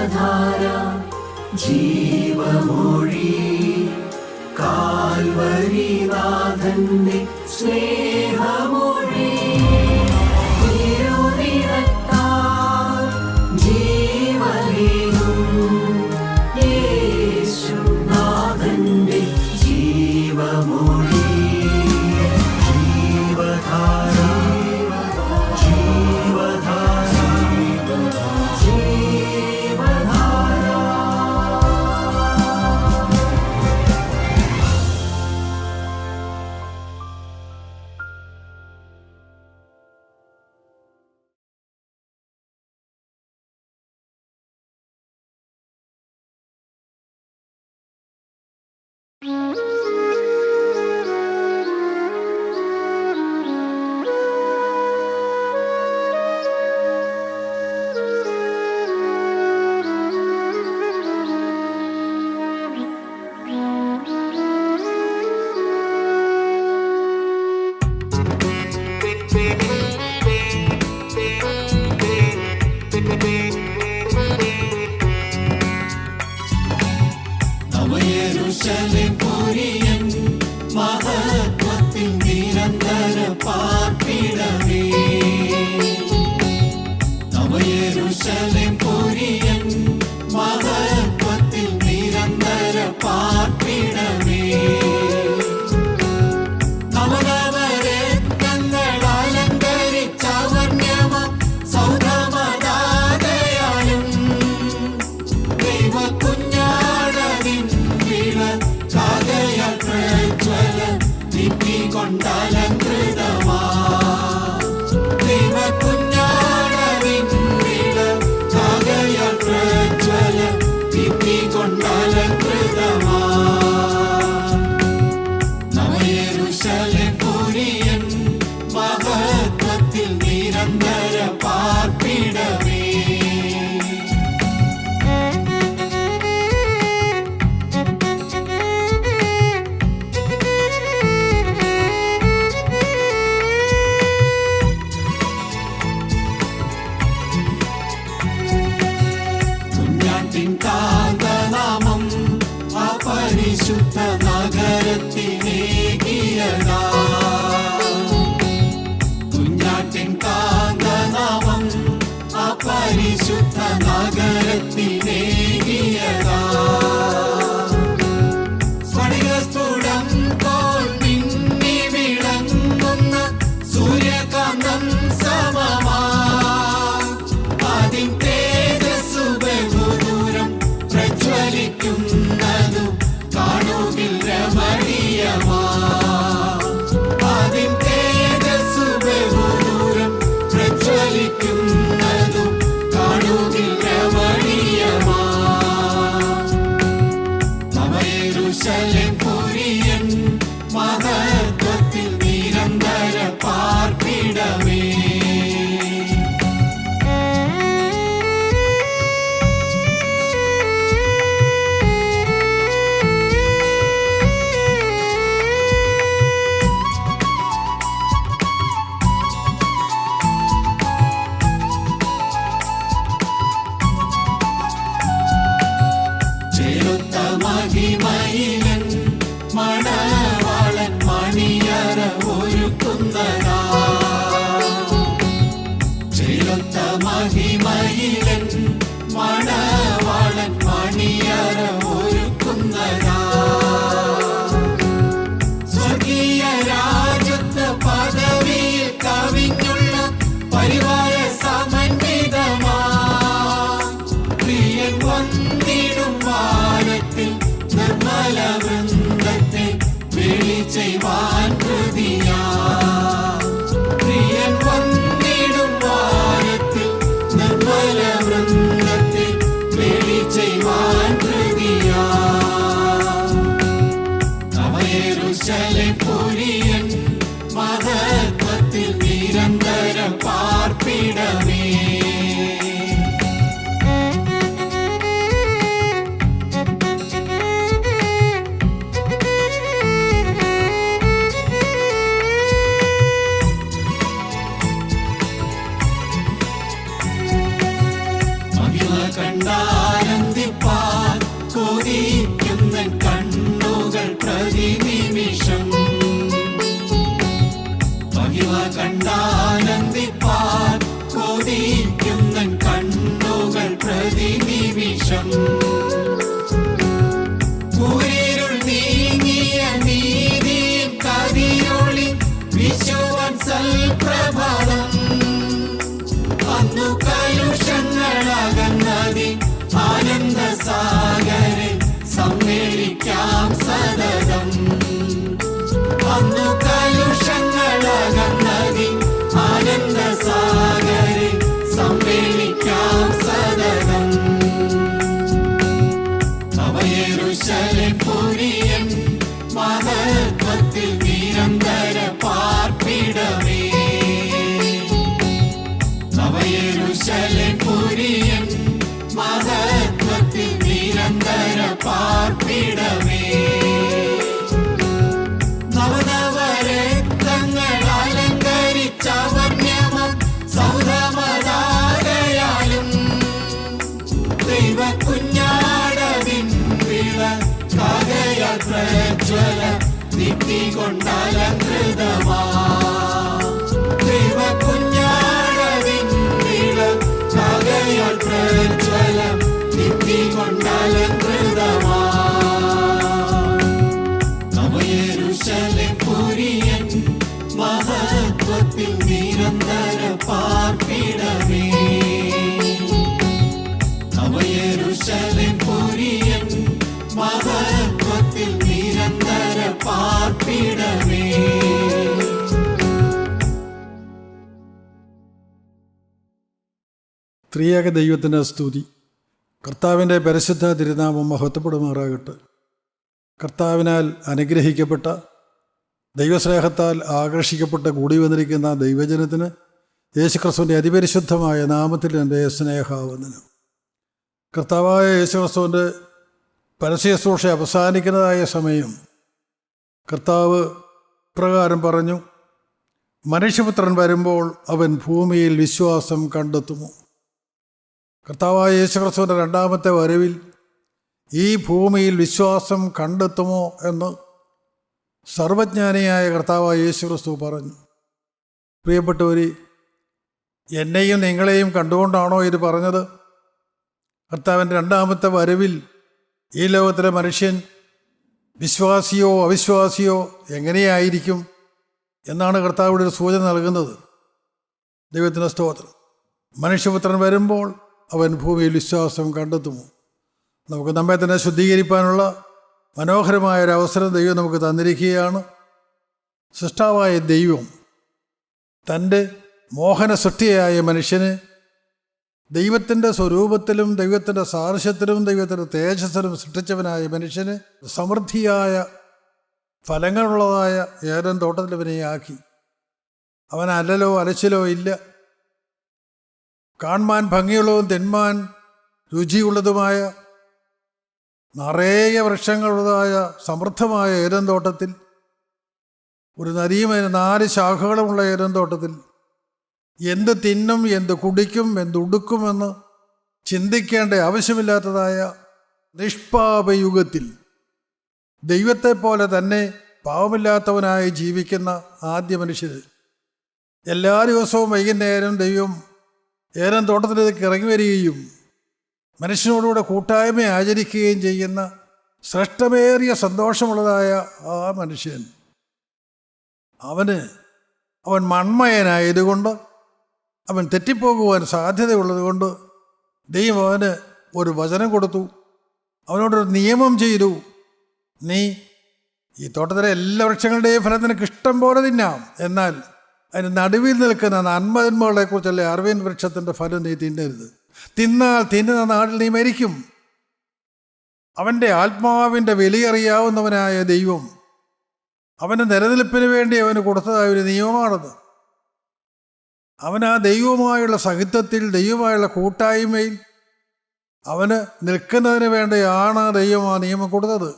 ജീവധാര ജീവമൊഴി കാൽവരിനാഥന്റെ സ്നേഹമൊഴി തിരുനിറത്താൽ ജീവനേകും യേശുനാഥന്റെ ജീവമൊഴി ജീവധാര ജീവധാര ജീവധാര. നവയെരൂശലേം പുരിയൻ മഹത്വത്തിൽ നിരന്തര പാർപ്പിടമേ. നവയെരൂശലേം പുരിയൻ മഹത്വത്തിൽ നിരന്തര പാർപ്പിടമേ. നവനവരത്നങ്ങൾ അലങ്കരിച്ച വർണ്യമ സൗധമദാതയാലും ദൈവകുഞ്ഞാടനിൻ വിളക്കാകയാൽ പ്രജ്വല ദീപ്തി കൊണ്ടലങ്കൃതമാ. ദൈവകുഞ്ഞാടനിൻ വിളക്കാകയാൽ പ്രജ്വല ദീപ്തി കൊണ്ടലങ്കൃതമാ. നവയെരൂശലേം പുരിയൻ മഹത്വത്തിൽ നിരന്തര പാർപ്പിടമേ. കുഞ്ഞാട്ടിൻ കാന്തനാമം അപരിശുദ്ധ നഗരത്തിനേകിയതാ. കുഞ്ഞാട്ടിൻ കാന്തനാമം അപരിശുദ്ധ നഗരത്തിനേകിയതാ. സ്ഫടികസ്ഫുടം പോൽ മിന്നി വിളങ്ങുന്ന സൂര്യകാന്തം സമമാ. അതിൻ തേജസ്സു ബഹുദൂരം പ്രജ്വലിക്കുന്നതു കാണുകിൽ രമണീയമാ. അതിൻ തേജസ്സു ബഹുദൂരം പ്രജ്വലിക്കുന്നതു കാണുകിൽ രമണീയമാ. നവയെരൂശലേം പുരിയൻ മഹത്വത്തിൽ നിരന്തര പാർപ്പിടമേ. ചെലുത്ത മഹിമയിലൻ മണവാളൻ മണിയറ ഒരുക്കുന്നതാ. ചെലുത്ത മഹിമയിലൻ മണവാളൻ മണിയറ ഒരുക്കുന്നതാ. സ്വർഗീയ രാജത്വ പദവിയിൽ കവിഞ്ഞുള്ള പരിവാര സമന്വിതമാ. പ്രിയൻ വന്നിടും വാനത്തിൽ നിർമ്മല വൃന്ദത്തെ വേളി ചെയ്വാൻ കൃതിയാ. പ്രിയൻ വന്നിടും വാനത്തിൽ നിർമ്മല വൃന്ദത്തെ വേളി ചെയ്വാൻ കൃതിയാ. നവയെരൂശലേം പുരിയൻ മഹത്വത്തിൽ നിരന്തര പാർപ്പിടമേ. കണ്ടാനന്ദിപ്പാൻ കൊതിക്കുന്ന കണ്ണുകൾ പ്രതിനിമിഷം. മഹിമ കണ്ടാനന്ദിപ്പാൻ കൊതിക്കുന്ന കണ്ണുകൾ പ്രതിനിമിഷം. കൂരിരുൾ നീങ്ങിയ നീതിയും കതിരൊളി വിശുവൻ സൽപ്രഭാതം. അന്നു കലുഷങ്ങളകന്നതി ആനന്ദ സാഗരെ സമ്മേളിക്കാം സതതം. അന്നു കലുഷങ്ങളകന്നതി ആനന്ദ സാഗരെ സമ്മേളിക്കാം സതതം. നവയെരൂശലേം പുരിയൻ മഹത്വത്തിൽ നിരന്തര പാർപ്പിടമേ. നവയെരൂശലേം പുരിയൻ മഹത്വത്തിൽ നിരന്തര പാർപ്പിടമേ. നവനവരത്നങ്ങൾ അലങ്കരിച്ച വന്യമം സൗധമതാകയാലും ദൈവകുഞ്ഞാടതിൻ വിളക്കാകയാൽ പ്രജ്വല ദീപ്തി കൊണ്ടലങ്കൃതമാ. ദൈവകുഞ്ഞാടതിൻ വിളക്കാകയാൽ പ്രജ്വല ദീപ്തി കൊണ്ടലങ്കൃതമാ. നവയെരൂശലേം പുരിയൻ മഹത്വത്തിൽ നിരന്തര പാർപ്പിടമേ. നവയെരൂശലേം പുരിയൻ മഹത്വത്തിൽ നിരന്തര പാർപ്പിടമേ. ത്രിയേക ദൈവത്തിന് സ്തുതി. കർത്താവിൻ്റെ പരിശുദ്ധ തിരുനാമം മഹത്വപ്പെടുമാറാകട്ടെ. കർത്താവിനാൽ അനുഗ്രഹിക്കപ്പെട്ട ദൈവസ്നേഹത്താൽ ആകർഷിക്കപ്പെട്ട് കൂടി വന്നിരിക്കുന്ന ദൈവജനത്തിന് യേശുക്രിസ്തുവിൻ്റെ അതിപരിശുദ്ധമായ നാമത്തിൽ എൻ്റെ സ്നേഹാവന്ദനം. കർത്താവായ യേശുക്രിസ്തുവിൻ്റെ പരസ്യശുശ്രൂഷ അവസാനിക്കുന്നതായ സമയം കർത്താവ് ഇപ്രകാരം പറഞ്ഞു: മനുഷ്യപുത്രൻ വരുമ്പോൾ അവൻ ഭൂമിയിൽ വിശ്വാസം കണ്ടെത്തുമോ? കർത്താവായ യേശുക്രിസ്തുവിൻ്റെ രണ്ടാമത്തെ വരവിൽ ഈ ഭൂമിയിൽ വിശ്വാസം കണ്ടെത്തുമോ എന്ന് സർവജ്ഞാനിയായ കർത്താവായ യേശുക്രിസ്തു പറഞ്ഞു. പ്രിയപ്പെട്ടവരെ, എന്നെയും നിങ്ങളെയും കണ്ടുകൊണ്ടാണോ ഇത് പറഞ്ഞത്? കർത്താവിൻ്റെ രണ്ടാമത്തെ വരവിൽ ഈ ലോകത്തിലെ മനുഷ്യൻ വിശ്വാസിയോ അവിശ്വാസിയോ എങ്ങനെയായിരിക്കും എന്നാണ് കർത്താവിടെ ഒരു സൂചന നൽകുന്നത്. ദൈവത്തിന് സ്തോത്രം. മനുഷ്യപുത്രൻ വരുമ്പോൾ അവൻ ഭൂമിയിൽ വിശ്വാസം കണ്ടെത്തുമോ? നമുക്ക് നമ്മെ തന്നെ ശുദ്ധീകരിക്കാനുള്ള മനോഹരമായൊരവസരം ദൈവം നമുക്ക് തന്നിരിക്കുകയാണ്. സൃഷ്ടാവായ ദൈവം തൻ്റെ മോഹന സൃഷ്ടിയായ മനുഷ്യന് ദൈവത്തിൻ്റെ സ്വരൂപത്തിലും ദൈവത്തിൻ്റെ സാദൃശ്യത്തിലും ദൈവത്തിൻ്റെ തേജസ്സിലും സൃഷ്ടിച്ചവനായ മനുഷ്യന് സമൃദ്ധിയായ ഫലങ്ങളുള്ളതായ ഏദൻ തോട്ടത്തിൽ അവനെ ആക്കി. അവൻ അല്ലലോ അലച്ചിലോ ഇല്ല. കാണുവാൻ ഭംഗിയുള്ളതും തിന്മാൻ രുചിയുള്ളതുമായ നിറയെ വൃക്ഷങ്ങളുള്ളതായ സമൃദ്ധമായ ഏദൻ തോട്ടത്തിൽ, ഒരു നദിയും 4 ശാഖകളുമുള്ള ഏദൻ തോട്ടത്തിൽ എന്ത് തിന്നും, എന്ത് കുടിക്കും, എന്തുടുക്കുമെന്ന് ചിന്തിക്കേണ്ട ആവശ്യമില്ലാത്തതായ നിഷ്പാപയുഗത്തിൽ ദൈവത്തെപ്പോലെ തന്നെ പാവമില്ലാത്തവനായി ജീവിക്കുന്ന ആദ്യ മനുഷ്യർ എല്ലാ ദിവസവും വൈകുന്നേരം ദൈവം ഏദൻ തോട്ടത്തിലേക്ക് ഇറങ്ങി വരികയും മനുഷ്യനോടുകൂടെ കൂട്ടായ്മ ആചരിക്കുകയും ചെയ്യുന്ന ശ്രേഷ്ഠമേറിയ സന്തോഷമുള്ളതായ ആ മനുഷ്യൻ, അവൻ മൺമയനായതുകൊണ്ട്, അവൻ തെറ്റിപ്പോകുവാൻ സാധ്യതയുള്ളതുകൊണ്ട് ദൈവം അവന് ഒരു വചനം കൊടുത്തു. അവനോടൊരു നിയമം ചെയ്തു: നീ ഈ തോട്ടത്തിലെ എല്ലാ വൃക്ഷങ്ങളുടെയും ഫലം നിനക്ക് ഇഷ്ടം പോലെ തിന്നാം, എന്നാൽ അതിന് നടുവിൽ നിൽക്കുന്ന നന്മതിന്മകളെക്കുറിച്ചുള്ള അറിവിൻ വൃക്ഷത്തിൻ്റെ ഫലം നീ തിന്നരുത്. തിന്നാൽ തിന്നുന്ന നാളിൽ നീ മരിക്കും. അവൻ്റെ ആത്മാവിൻ്റെ വിലയറിയാവുന്നവനായ ദൈവം അവൻ്റെ നിലനിൽപ്പിന് വേണ്ടി അവന് കൊടുത്തതായ ഒരു നിയമമാണത്. അവൻ ആ ദൈവവുമായുള്ള സഹിത്വത്തിൽ, ദൈവമായുള്ള കൂട്ടായ്മയിൽ അവന് നിൽക്കുന്നതിന് വേണ്ടിയാണ് ദൈവം ആ നിയമം കൊടുത്തത്.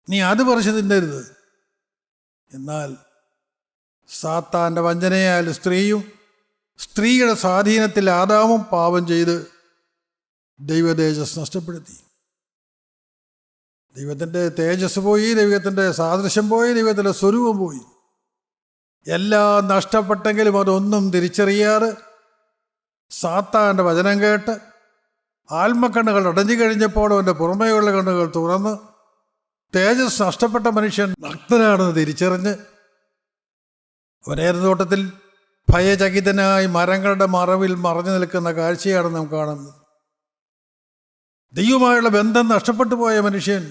നീ അത് പറിച്ചു തിന്നരുത്. എന്നാൽ സാത്താൻ്റെ വഞ്ചനയാൽ സ്ത്രീയും സ്ത്രീയുടെ സ്വാധീനത്തിൽ ആദാമും പാപം ചെയ്ത് ദൈവ തേജസ് നഷ്ടപ്പെടുത്തി. ദൈവത്തിൻ്റെ തേജസ് പോയി, ദൈവത്തിൻ്റെ സാദൃശ്യം പോയി, ദൈവത്തിൻ്റെ സ്വരൂപം പോയി. എല്ലാം നഷ്ടപ്പെട്ടെങ്കിലും അതൊന്നും തിരിച്ചറിയാറ് സാത്താൻ്റെ വചനം കേട്ട് ആത്മക്കണ്ണുകൾ അടഞ്ഞു കഴിഞ്ഞപ്പോൾ അവൻ്റെ പുറമേയുള്ള കണ്ണുകൾ തുറന്ന് തേജസ് നഷ്ടപ്പെട്ട മനുഷ്യൻ നഗ്നനാണെന്ന് തിരിച്ചറിഞ്ഞ് അവനേത് തോട്ടത്തിൽ ഭയചകിതനായി മരങ്ങളുടെ മറവിൽ മറഞ്ഞു നിൽക്കുന്ന കാഴ്ചയാണ് നാം കാണുന്നത്. ദൈവവുമായുള്ള ബന്ധം നഷ്ടപ്പെട്ടു പോയ മനുഷ്യൻ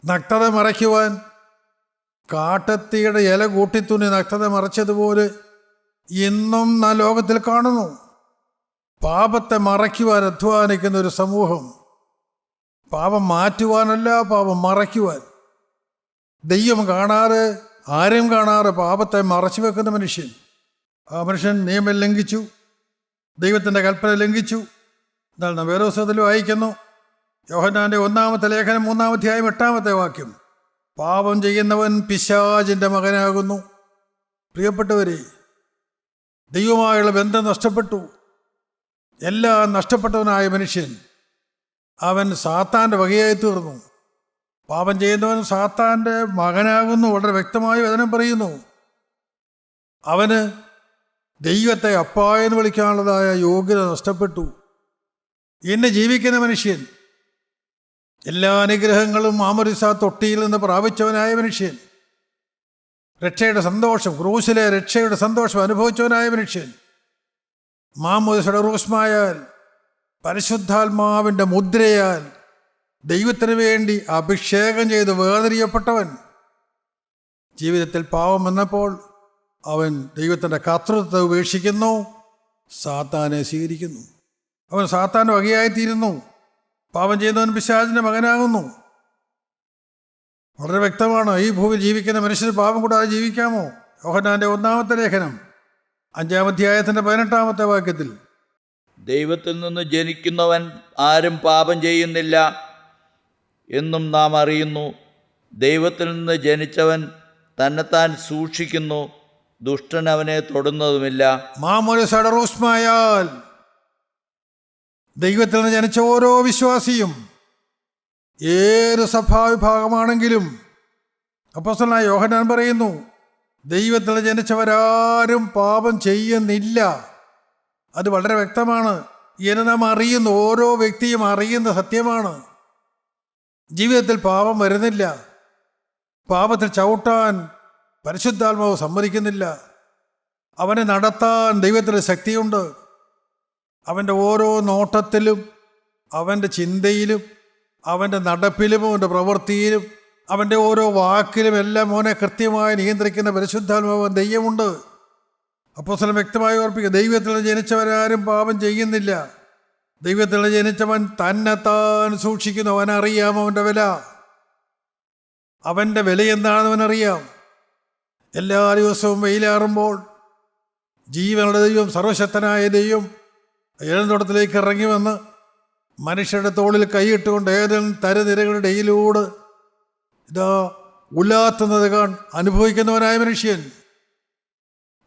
നഗ്നത മറയ്ക്കുവാൻ കാട്ടത്തിയുടെ ഇല കൂട്ടിത്തുന്നി നഗ്നത മറച്ചതുപോലെ ഇന്നും നാം ലോകത്തിൽ കാണുന്നു. പാപത്തെ മറയ്ക്കുവാൻ അധ്വാനിക്കുന്ന ഒരു സമൂഹം. പാപം മാറ്റുവാനല്ല, പാപം മറയ്ക്കുവാൻ. ദൈവം കാണാതെ, ആരും കാണാതെ പാപത്തെ മറച്ചു വെക്കുന്ന മനുഷ്യൻ. ആ മനുഷ്യൻ നിയമം ലംഘിച്ചു, ദൈവത്തിൻ്റെ കൽപ്പന ലംഘിച്ചു. എന്നാൽ നാം വേറെ പുസ്തകത്തിൽ വായിക്കുന്നു, യോഹന്നാൻ്റെ 1-ാമത്തെ ലേഖനം 3-ാം അധ്യായം 8-ാമത്തെ വാക്യം, പാപം ചെയ്യുന്നവൻ പിശാചിൻ്റെ മകനാകുന്നു. പ്രിയപ്പെട്ടവരെ, ദൈവമായുള്ള ബന്ധം നഷ്ടപ്പെട്ടു. എല്ലാം നഷ്ടപ്പെട്ടവനായ മനുഷ്യൻ അവൻ സാത്താൻ്റെ വകയായി തീർന്നു. പാപം ചെയ്യുന്നവൻ സാത്താൻ്റെ മകനാകുന്നു. വളരെ വ്യക്തമായി വചനം പറയുന്നു. അവന് ദൈവത്തെ അപ്പാ എന്ന് വിളിക്കാനുള്ളതായ യോഗ്യത നഷ്ടപ്പെട്ടു. ഇന്ന് ജീവിക്കുന്ന മനുഷ്യൻ എല്ലാ അനുഗ്രഹങ്ങളും മാമോദിസ തൊട്ടിയിൽ നിന്ന് പ്രാപിച്ചവനായ മനുഷ്യൻ, രക്ഷയുടെ സന്തോഷം, ക്രൂശിലെ രക്ഷയുടെ സന്തോഷം അനുഭവിച്ചവനായ മനുഷ്യൻ, മാമോദിസയുടെ റൂസ്മായാൽ, പരിശുദ്ധാത്മാവിൻ്റെ മുദ്രയാൽ ദൈവത്തിന് വേണ്ടി അഭിഷേകം ചെയ്ത് വേർതിരിയപ്പെട്ടവൻ, ജീവിതത്തിൽ പാവം വന്നപ്പോൾ അവൻ ദൈവത്തിൻ്റെ കർത്തൃത്വത്തെ ഉപേക്ഷിക്കുന്നു, സാത്താനെ സ്വീകരിക്കുന്നു. അവൻ സാത്താൻ്റെ വകയായിത്തീരുന്നു. പാപം ചെയ്യുന്നവൻ പിശാചിൻ്റെ മകനാകുന്നു. വളരെ വ്യക്തമാണ്. ഈ ഭൂമിയിൽ ജീവിക്കുന്ന മനുഷ്യന് പാപം കൂടാതെ ജീവിക്കാമോ? യോഹന്നാൻ്റെ 1-ാമത്തെ ലേഖനം 5-ാം അധ്യായത്തിൻ്റെ 18-ാമത്തെ വാക്യത്തിൽ, ദൈവത്തിൽ നിന്ന് ജനിക്കുന്നവൻ ആരും പാപം ചെയ്യുന്നില്ല എന്നും നാം അറിയുന്നു. ദൈവത്തിൽ നിന്ന് ജനിച്ചവൻ തന്നെത്താൻ സൂക്ഷിക്കുന്നു, ദുഷ്ടൻ അവനെ തൊടുന്നതുമില്ല. മാമോദിസയുടെ റൂസ്മായാൽ ദൈവത്തിൽ നിന്ന് ജനിച്ച ഓരോ വിശ്വാസിയും, ഏത് സഭാവിഭാഗമാണെങ്കിലും, അപ്പോസ്തലനായ യോഹന്നാൻ പറയുന്നു, ദൈവത്തിൽ നിന്ന് ജനിച്ചവരാരും പാപം ചെയ്യുന്നില്ല. അത് വളരെ വ്യക്തമാണ്. എന്ന് നാം അറിയുന്നു, ഓരോ വ്യക്തിയും അറിയുന്ന സത്യമാണ്. ജീവിതത്തിൽ പാപം വരുന്നില്ല. പാപത്തിൽ ചവിട്ടാൻ പരിശുദ്ധാത്മാവ് സമ്മതിക്കുന്നില്ല. അവനെ നടത്താൻ ദൈവത്തിന് ശക്തിയുണ്ട്. അവൻ്റെ ഓരോ നോട്ടത്തിലും, അവൻ്റെ ചിന്തയിലും, അവൻ്റെ നടപ്പിലും, അവൻ്റെ പ്രവൃത്തിയിലും, അവൻ്റെ ഓരോ വാക്കിലും എല്ലാം അവനെ കൃത്യമായി നിയന്ത്രിക്കുന്ന പരിശുദ്ധാത്മാവ് ദൈവമുണ്ട്. അപ്പോസ്തലൻ വ്യക്തമായി ഓർപ്പിക്കുക, ദൈവത്തിൽ ജനിച്ചവരാരും പാപം ചെയ്യുന്നില്ല. ദൈവത്തിൽ ജനിച്ചവൻ തന്നെത്താൻ സൂക്ഷിക്കുന്നു. അവനറിയാം അവൻ്റെ വില. അവൻ്റെ വില എന്താണെന്ന് അവനറിയാം. എല്ലാ ദിവസവും വെയിലാറുമ്പോൾ ജീവനുള്ള ദൈവം, സർവശക്തനായ ദൈവം ഏഴന്തോട്ടത്തിലേക്ക് ഇറങ്ങി വന്ന് മനുഷ്യരുടെ തോളിൽ കൈയിട്ടുകൊണ്ട് ഏതെങ്കിലും തരനിരകളുടെ ഇടയിലൂടെ ഇതാ ഉലാത്തുന്നത് അനുഭവിക്കുന്നവനായ മനുഷ്യൻ,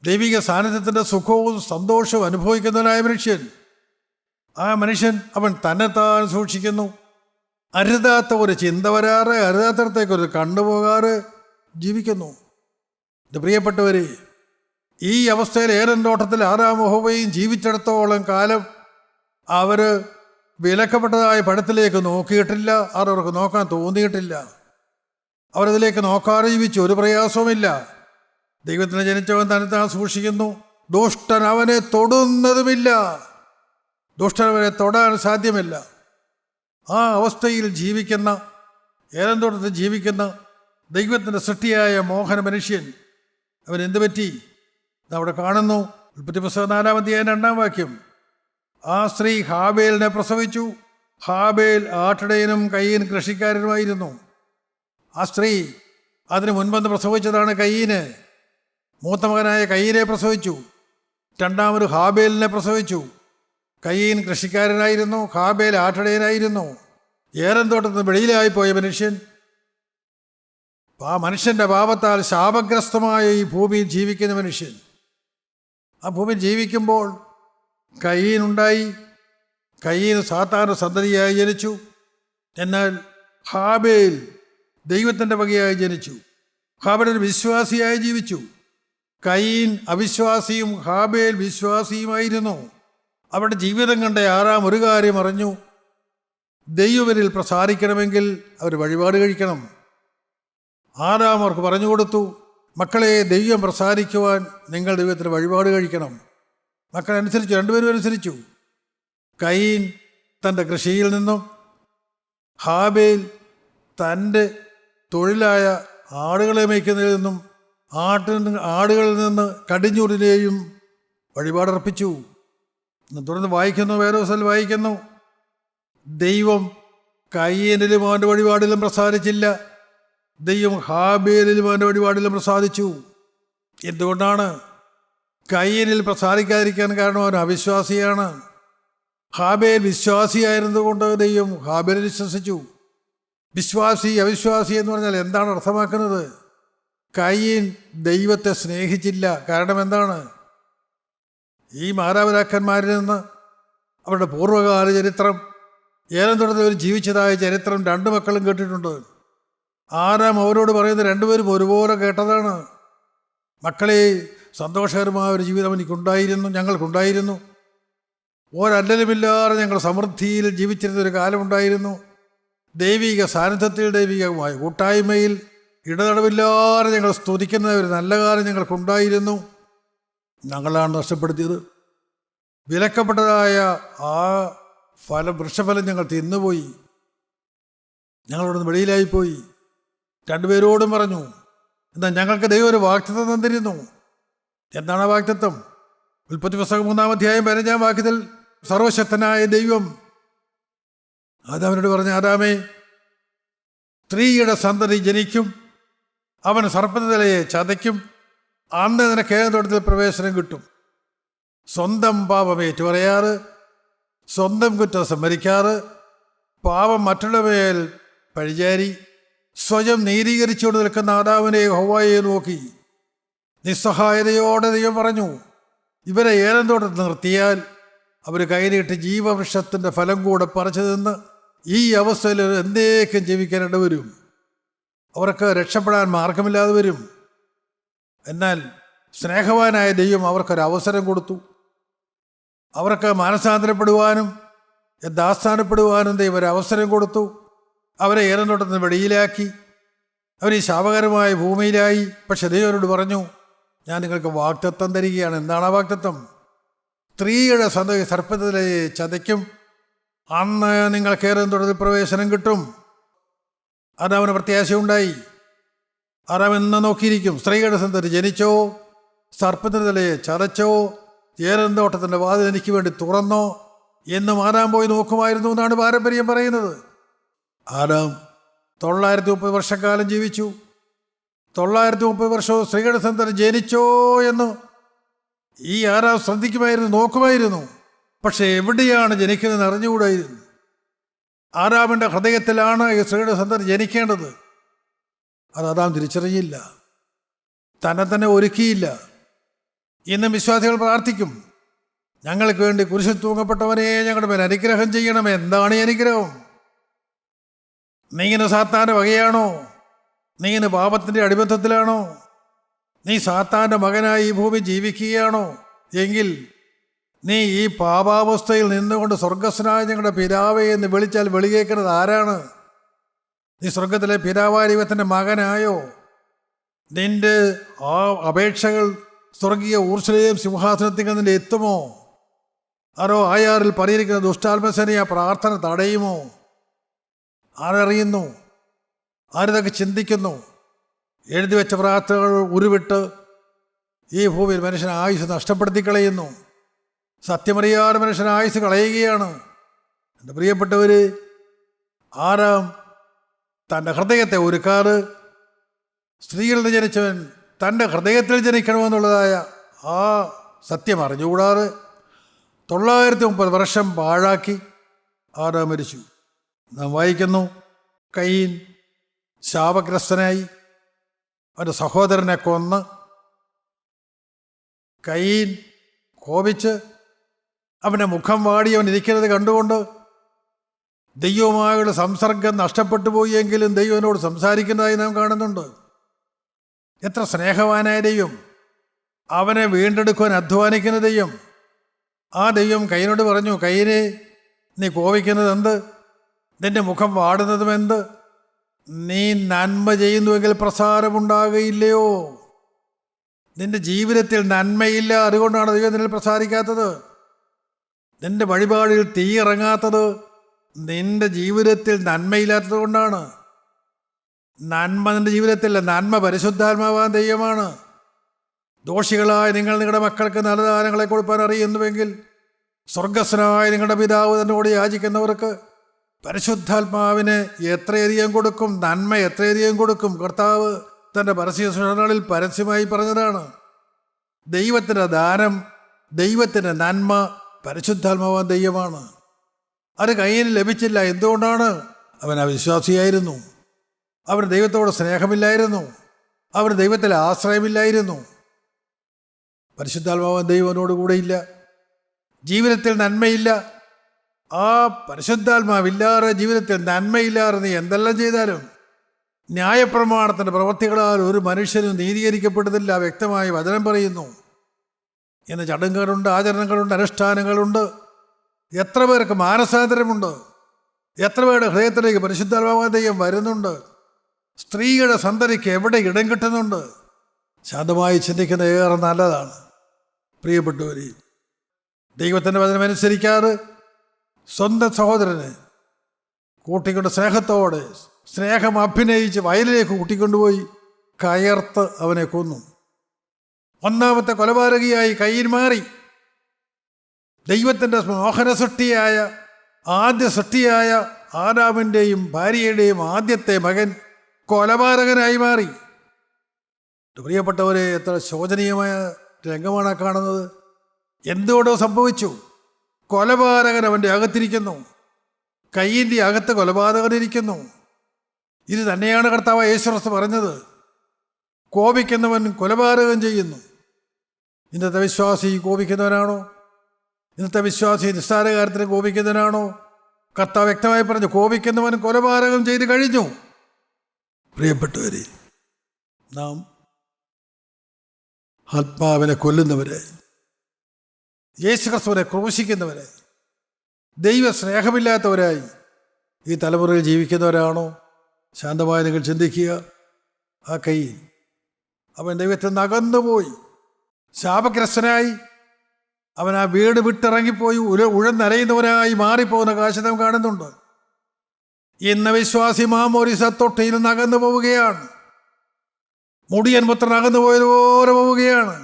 ദൈവിക സാന്നിധ്യത്തിൻ്റെ സുഖവും സന്തോഷവും അനുഭവിക്കുന്നവനായ മനുഷ്യൻ, ആ മനുഷ്യൻ അവൻ തന്നെത്താൻ സൂക്ഷിക്കുന്നു. അരുതാത്ത ഒരു ചിന്ത വരാറ്, അരുതാത്തടത്തേക്കൊരു കണ്ടുപോകാറ് ജീവിക്കുന്നു. എൻ്റെ പ്രിയപ്പെട്ടവരെ, ഈ അവസ്ഥയിൽ ഏഴന്തോട്ടത്തിൽ ആദാം ഹവ്വയും ജീവിച്ചിടത്തോളം കാലം അവർ വിലക്കപ്പെട്ടതായ പഴത്തിലേക്ക് നോക്കിയിട്ടില്ല. അവർക്ക് നോക്കാൻ തോന്നിയിട്ടില്ല. അവരതിലേക്ക് നോക്കാതെ ജീവിച്ചു. ഒരു പ്രയാസവുമില്ല. ദൈവത്തിന് ജനിച്ചവൻ തന്നെത്താൻ സൂക്ഷിക്കുന്നു. ദുഷ്ടൻ അവനെ തൊടുന്നതുമില്ല. ദുഷ്ടൻ അവനെ തൊടാൻ സാധ്യമല്ല. ആ അവസ്ഥയിൽ ജീവിക്കുന്ന, ഏഴന്തോട്ടത്തിൽ ജീവിക്കുന്ന ദൈവത്തിൻ്റെ സൃഷ്ടിയായ മോഹന മനുഷ്യൻ, അവൻ എന്ത് പറ്റി? അവിടെ കാണുന്നു. ഉൽപ്പത്തി പുസ്തകം 4-ാം അധ്യായം 2-ാം വാക്യം, ആ സ്ത്രീ ഹാബേലിനെ പ്രസവിച്ചു. ഹാബേൽ ആട്ടിടയനും കയീൻ കൃഷിക്കാരനുമായിരുന്നു. ആ സ്ത്രീ അതിന് മുൻപ് പ്രസവിച്ചതാണ് കയീന്. മൂത്ത മകനായ കയീനെ പ്രസവിച്ചു. രണ്ടാമത് ഹാബേലിനെ പ്രസവിച്ചു. കയീൻ കൃഷിക്കാരനായിരുന്നു, ഹാബേൽ ആട്ടിടയനായിരുന്നു. ഏഴന്തോട്ടത്തിന് വെളിയിലായിപ്പോയ മനുഷ്യൻ, ആ മനുഷ്യൻ്റെ പാപത്താൽ ശാപഗ്രസ്തമായ ഈ ഭൂമിയിൽ ജീവിക്കുന്ന മനുഷ്യൻ, ആ ഭൂമിയിൽ ജീവിക്കുമ്പോൾ കയീനുണ്ടായി, കയീൻ സാത്താന്റെ സന്തതിയായി ജനിച്ചു. എന്നാൽ ഹാബേൽ ദൈവത്തിൻ്റെ വകയായി ജനിച്ചു. ഹാബേൽ ഒരു വിശ്വാസിയായി ജീവിച്ചു. കയീൻ അവിശ്വാസിയും ഹാബേൽ വിശ്വാസിയുമായിരുന്നു. അവരുടെ ജീവിതം കണ്ട ആറാം ഒരു കാര്യം അറിഞ്ഞു: ദൈവനിൽ പ്രസാരിക്കണമെങ്കിൽ അവർ വഴിപാട് കഴിക്കണം. ആറാം അവർക്ക് പറഞ്ഞു കൊടുത്തു: മക്കളെ, ദൈവം പ്രസാരിക്കുവാൻ നിങ്ങൾ ദൈവത്തിന് വഴിപാട് കഴിക്കണം. മക്കളനുസരിച്ചു, രണ്ടുപേരും അനുസരിച്ചു. കയീൻ തൻ്റെ കൃഷിയിൽ നിന്നും, ഹാബേൽ തൻ്റെ തൊഴിലായ ആടുകളെ മേയ്ക്കുന്നതിൽ നിന്നും ആടുകളിൽ നിന്ന് കടിഞ്ഞൂടിനെയും വഴിപാടർപ്പിച്ചു. തുടർന്ന് വായിക്കുന്നു, വേറെ ദിവസം വായിക്കുന്നു: ദൈവം കയീനിലും അവൻ്റെ വഴിപാടിലും പ്രസാദിച്ചില്ല, ദൈവം ഹാബേലിലും അവൻ്റെ വഴിപാടിലും പ്രസാദിച്ചു. എന്തുകൊണ്ടാണ്? കയീനിൽ പ്രസാദിക്കാതിരിക്കാൻ കാരണം അവൻ അവിശ്വാസിയാണ്. ഹാബേൽ വിശ്വാസിയായിരുന്നതുകൊണ്ട് ദൈവം ഹാബേലിൽ വിശ്വസിച്ചു. വിശ്വാസി അവിശ്വാസി എന്ന് പറഞ്ഞാൽ എന്താണ് അർത്ഥമാക്കുന്നത്? കയീൻ ദൈവത്തെ സ്നേഹിച്ചില്ല. കാരണം എന്താണ്? ഈ മാതാപിതാക്കന്മാരിൽ നിന്ന് അവരുടെ പൂർവ്വകാല ചരിത്രം, ഏലം തോട്ടത്തിൽ അവർ ജീവിച്ചതായ ചരിത്രം രണ്ട് മക്കളും കേട്ടിട്ടുണ്ട്. ആരാം അവരോട് പറയുന്നത് രണ്ടുപേരും ഒരുപോലെ കേട്ടതാണ്: മക്കളെ, സന്തോഷകരമായ ഒരു ജീവിതം എനിക്കുണ്ടായിരുന്നു, ഞങ്ങൾക്കുണ്ടായിരുന്നു. ഒരല്ലലുമില്ലാതെ ഞങ്ങൾ സമൃദ്ധിയിൽ ജീവിച്ചിരുന്നൊരു കാലമുണ്ടായിരുന്നു. ദൈവിക സാന്നിധ്യത്തിൽ, ദൈവികമായ കൂട്ടായ്മയിൽ ഇടതടവില്ലാതെ ഞങ്ങൾ സ്തുതിക്കുന്ന ഒരു നല്ല കാലം ഞങ്ങൾക്കുണ്ടായിരുന്നു. ഞങ്ങളാണ് നഷ്ടപ്പെടുത്തിയത്. വിലക്കപ്പെട്ടതായ ആ വൃക്ഷഫലം ഞങ്ങൾ തിന്നുപോയി. ഞങ്ങളോടൊന്ന് വെളിയിലായിപ്പോയി. രണ്ടുപേരോടും പറഞ്ഞു: എന്നാൽ ഞങ്ങൾക്ക് ദൈവം ഒരു വാഗ്ദത്തം തന്നിരുന്നു. എന്താണ് ആ വാഗ്ദത്തം? ഉൽപ്പത്തി പുസ്തകം 3-ാം അധ്യായം 15-ാം വാക്യത്തിൽ സർവശക്തനായ ദൈവം ആദാമിനോട് പറഞ്ഞു: ആദാമേ, സ്ത്രീയുടെ സന്തതി ജനിക്കും, അവൻ സർപ്പതലയെ ചതയ്ക്കും, അന്ന് നിനക്ക് ഏകത്തോട്ടത്തിൽ പ്രവേശനം കിട്ടും. സ്വന്തം പാപം ഏറ്റുപറയാറ്, സ്വന്തം കുറ്റം സമ്മതിക്കാറ്, പാപം മറ്റുള്ളവയിൽ പഴിചാരി സ്വയം നീതീകരിച്ചുകൊണ്ട് നിൽക്കുന്ന ആദാമിനെ ഹവ്വായെ നോക്കി നിസ്സഹായതയോടെ ദൈവം പറഞ്ഞു: ഇവരെ ഏലം തോട്ടത്തിൽ നിർത്തിയാൽ അവർ കൈനീട്ടി ജീവവൃക്ഷത്തിൻ്റെ ഫലം കൂടെ പറിച്ചു നിന്ന് ഈ അവസ്ഥയിൽ എന്നേക്കും ജീവിക്കാനിട വരും. അവർക്ക് രക്ഷപ്പെടാൻ മാർഗമില്ലാതെ വരും. എന്നാൽ സ്നേഹവാനായ ദൈവം അവർക്കൊരവസരം കൊടുത്തു. അവർക്ക് മാനസാന്തരപ്പെടുവാനും യഥാസ്ഥാനപ്പെടുവാനും ദൈവം ഒരവസരം കൊടുത്തു. അവരെ ഏലം തോട്ടത്തിന് വെളിയിലാക്കി. അവർ ഈ ശാപകരമായ ഭൂമിയിലായി. പക്ഷെ ദൈവരോട് പറഞ്ഞു: ഞാൻ നിങ്ങൾക്ക് വാഗ്ദത്തം തരികയാണ്. എന്താണ് ആ വാഗ്ദത്തം? സ്ത്രീയുടെ സന്തതി സർപ്പത്തിലെ ചതയ്ക്കും, അന്ന് നിങ്ങൾക്ക് ഏലം തോട്ടത്തിൽ പ്രവേശനം കിട്ടും. ആദാമിന് പ്രത്യാശയുണ്ടായി. ആദാം എന്ന് നോക്കിയിരിക്കും: സ്ത്രീയുടെ സന്തതി ജനിച്ചോ, സർപ്പത്തിൻ്റെ തലയെ ചതച്ചോ, ഏലം തോട്ടത്തിൻ്റെ വാതിൽ എനിക്ക് വേണ്ടി തുറന്നോ എന്നും ആദാം പോയി നോക്കുമായിരുന്നു എന്നാണ് പാരമ്പര്യം പറയുന്നത്. ആദാം 930 വർഷക്കാലം ജീവിച്ചു. 930 വർഷവും സ്ത്രീയുടെ സന്തതി ജനിച്ചോ എന്ന് ഈ ആദാം ശ്രദ്ധിക്കുമായിരുന്നു, നോക്കുമായിരുന്നു. പക്ഷെ എവിടെയാണ് ജനിക്കുന്നതെന്ന് അറിഞ്ഞുകൂടായിരുന്നു. ആദാമിൻ്റെ ഹൃദയത്തിലാണ് ഈ സ്ത്രീയുടെ സന്തതി ജനിക്കേണ്ടത്. അത് ആദാം തിരിച്ചറിയില്ല, തന്നെ ഒരുക്കിയില്ല. ഇന്നും വിശ്വാസികൾ പ്രാർത്ഥിക്കും: ഞങ്ങൾക്ക് വേണ്ടി കുരിശിൽ തൂങ്ങപ്പെട്ടവനെ ഞങ്ങളുടെ മേൽ അനുഗ്രഹം ചെയ്യണമേ. എന്താണ് ഈ അനുഗ്രഹം? നീ ഇങ്ങനെ സാത്താൻ്റെ വകയാണോ? നീ ഇങ്ങനെ പാപത്തിൻ്റെ അടിമത്തത്തിലാണോ? നീ സാത്താൻ്റെ മകനായി ഈ ഭൂമി ജീവിക്കുകയാണോ? എങ്കിൽ നീ ഈ പാപാവസ്ഥയിൽ നിന്നുകൊണ്ട് സ്വർഗസ്വനായ ഞങ്ങളുടെ പിതാവേ എന്ന് വിളിച്ചാൽ വെളികേക്കുന്നത് ആരാണ്? നീ സ്വർഗത്തിലെ പിതാവായ ദൈവത്തിൻ്റെ മകനായോ? നിന്റെ ആ അപേക്ഷകൾ സ്വർഗീയ ഊർജ്ജലയും സിംഹാസനത്തിൽ നിന്റെ എത്തുമോ? ആരോ ആയാറിൽ പറഞ്ഞിരിക്കുന്ന ദുഷ്ടാത്മസേന ആ പ്രാർത്ഥന തടയുമോ? ആരറിയുന്നു? ആരിതൊക്കെ ചിന്തിക്കുന്നു? എഴുതി വെച്ച പ്രാർത്ഥനകൾ ഉരുവിട്ട് ഈ ഭൂമിയിൽ മനുഷ്യൻ ആയുസ് നഷ്ടപ്പെടുത്തി കളയുന്നു. സത്യമറിയാതെ മനുഷ്യൻ ആയുസ് കളയുകയാണ്. എൻ്റെ പ്രിയപ്പെട്ടവർ, ആരാം തൻ്റെ ഹൃദയത്തെ ഒരുക്കാറ്? സ്ത്രീയിൽ നിന്ന് ജനിച്ചവൻ തൻ്റെ ഹൃദയത്തിൽ ജനിക്കണമെന്നുള്ളതായ ആ സത്യം അറിഞ്ഞുകൂടാറ് 930 വർഷം പാഴാക്കി ആദാം മരിച്ചു. നാം വായിക്കുന്നു: കയീൻ ശാപഗ്രസ്തനായി അവൻ്റെ സഹോദരനെ കൊന്ന്. കയീൻ കോപിച്ച് അവൻ്റെ മുഖം വാടി അവൻ ഇരിക്കുന്നത് കണ്ടുകൊണ്ട് ദൈവവുമായുള്ള സംസർഗം നഷ്ടപ്പെട്ടു പോയി എങ്കിലും ദൈവം അവനോട് സംസാരിക്കുന്നതായി നാം കാണുന്നുണ്ട്. എത്ര സ്നേഹവാനായ ദൈവം! അവനെ വീണ്ടെടുക്കുവാൻ അധ്വാനിക്കുന്ന ദൈവം. ആ ദൈവം കയ്യനോട് പറഞ്ഞു, കയ്യനെ, നീ കോപിക്കുന്നത് എന്ത്? നിന്റെ മുഖം വാടുന്നതും എന്ത്? നീ നന്മ ചെയ്യുന്നുവെങ്കിൽ പ്രസാരമുണ്ടാകുകയില്ലയോ? നിന്റെ ജീവിതത്തിൽ നന്മയില്ല, അതുകൊണ്ടാണ് ദൈവം നിന്നിൽ പ്രസാരിക്കാത്തത്. നിന്റെ വഴിപാടിൽ തീ ഇറങ്ങാത്തത് നിന്റെ ജീവിതത്തിൽ നന്മയില്ലാത്തത് കൊണ്ടാണ്. നന്മ നിന്റെ ജീവിതത്തിൽ, നന്മ പരിശുദ്ധാത്മാവാൻ ദൈവമാണ്. ദോഷികളായ നിങ്ങൾ നിങ്ങളുടെ മക്കൾക്ക് നല്ല ദാനങ്ങളെ കൊടുക്കാൻ അറിയുന്നുവെങ്കിൽ സ്വർഗസ്വനായ നിങ്ങളുടെ പിതാവ് തന്നോട് യാചിക്കുന്നവർക്ക് പരിശുദ്ധാത്മാവിനെ എത്രയധികം കൊടുക്കും, നന്മ എത്രയധികം കൊടുക്കും. കർത്താവ് തൻ്റെ പരസ്യങ്ങളിൽ പരസ്യമായി പറഞ്ഞതാണ്. ദൈവത്തിൻ്റെ ദാനം, ദൈവത്തിൻ്റെ നന്മ പരിശുദ്ധാത്മാവാൻ ദൈവമാണ്. അത് കയ്യിൽ ലഭിച്ചില്ല. എന്തുകൊണ്ടാണ്? അവൻ അവിശ്വാസിയായിരുന്നു. അവന് ദൈവത്തോട് സ്നേഹമില്ലായിരുന്നു. അവന് ദൈവത്തിൽ ആശ്രയമില്ലായിരുന്നു. പരിശുദ്ധാത്മാവാൻ ദൈവനോട് കൂടെയില്ല. ജീവിതത്തിൽ നന്മയില്ല. ആ പരിശുദ്ധാത്മാവില്ലാതെ ജീവിതത്തിൽ നന്മയില്ലാതെ നീ എന്തെല്ലാം ചെയ്താലും ന്യായപ്രമാണത്തിൻ്റെ പ്രവൃത്തികളാൽ ഒരു മനുഷ്യനും നീതീകരിക്കപ്പെടുന്നില്ല. വ്യക്തമായി വചനം പറയുന്നു. ഇന്ന് ചടങ്ങുകളുണ്ട്, ആചരണങ്ങളുണ്ട്, അനുഷ്ഠാനങ്ങളുണ്ട്. എത്ര പേർക്ക് മാനസാന്തരമുണ്ട്? എത്ര പേരുടെ ഹൃദയത്തിലേക്ക് പരിശുദ്ധാത്മാവാൻ ദൈവം വരുന്നുണ്ട്? സ്ത്രീയുടെ സന്തതിക്ക് എവിടെ ഇടം കിട്ടുന്നുണ്ട്? ശാന്തമായി ചിന്തിക്കുന്നത് ഏറെ നല്ലതാണ്. പ്രിയപ്പെട്ടവരെ, ദൈവത്തിൻ്റെ വചനമനുസരിക്കാതെ സ്വന്തം സഹോദരനെ കൂട്ടിക്കൊണ്ട് സ്നേഹത്തോടെ സ്നേഹം അഭിനയിച്ച് വയലിലേക്ക് കൂട്ടിക്കൊണ്ടുപോയി കയർത്ത് അവനെ കൊന്നു. ഒന്നാമത്തെ കൊലപാതകിയായി കയ്യിൽ മാറി. ദൈവത്തിൻ്റെ മോഹന സൃഷ്ടിയായ, ആദ്യ സൃഷ്ടിയായ ആദാമിൻ്റെയും ഭാര്യയുടെയും ആദ്യത്തെ മകൻ കൊലപാതകനായി മാറി. പ്രിയപ്പെട്ടവരെ, എത്ര ശോചനീയമായ രംഗമാണ് കാണുന്നത്. എന്തുകൊണ്ടോ സംഭവിച്ചു? കൊലപാതകൻ അവൻ്റെ അകത്തിരിക്കുന്നു. കയ്യിൻ്റെ അകത്ത് കൊലപാതകനിരിക്കുന്നു. ഇത് തന്നെയാണ് കർത്താവ് യേശുക്രിസ്തു പറഞ്ഞത്. കോപിക്കുന്നവൻ കൊലപാതകം ചെയ്യുന്നു. ഇന്നത്തെ വിശ്വാസി കോപിക്കുന്നവനാണോ? ഇന്നത്തെ വിശ്വാസി നിസ്സാര കാര്യത്തിന് കോപിക്കുന്നവനാണോ? കർത്താവ് വ്യക്തമായി പറഞ്ഞു, കോപിക്കുന്നവൻ കൊലപാതകം ചെയ്ത് കഴിഞ്ഞു. പ്രിയപ്പെട്ടവരെ, നാം ആത്മാവിനെ കൊല്ലുന്നവരായി, യേശുക്രിസ്തുവിനെ ക്രൂശിക്കുന്നവരായി, ദൈവ സ്നേഹമില്ലാത്തവരായി ഈ തലമുറയിൽ ജീവിക്കുന്നവരാണോ? ശാന്തമായി നിങ്ങൾ ചിന്തിക്കുക. ആ കൈ അവൻ ദൈവത്തിൽ നിന്ന് അകന്നുപോയി, ശാപഗ്രസ്തനായി അവൻ ആ വീട് വിട്ടിറങ്ങിപ്പോയി ഉഴന്നരയുന്നവരായി മാറിപ്പോകുന്ന കാഴ്ച നാം കാണുന്നുണ്ട്. ഇന്ന് വിശ്വാസി മാമോരീസ തൊട്ടിയിൽ നിന്ന് അകന്നു പോവുകയാണ്. മുടിയൻ പുത്രൻ അകന്നു പോയതുപോലെ പോവുകയാണ്.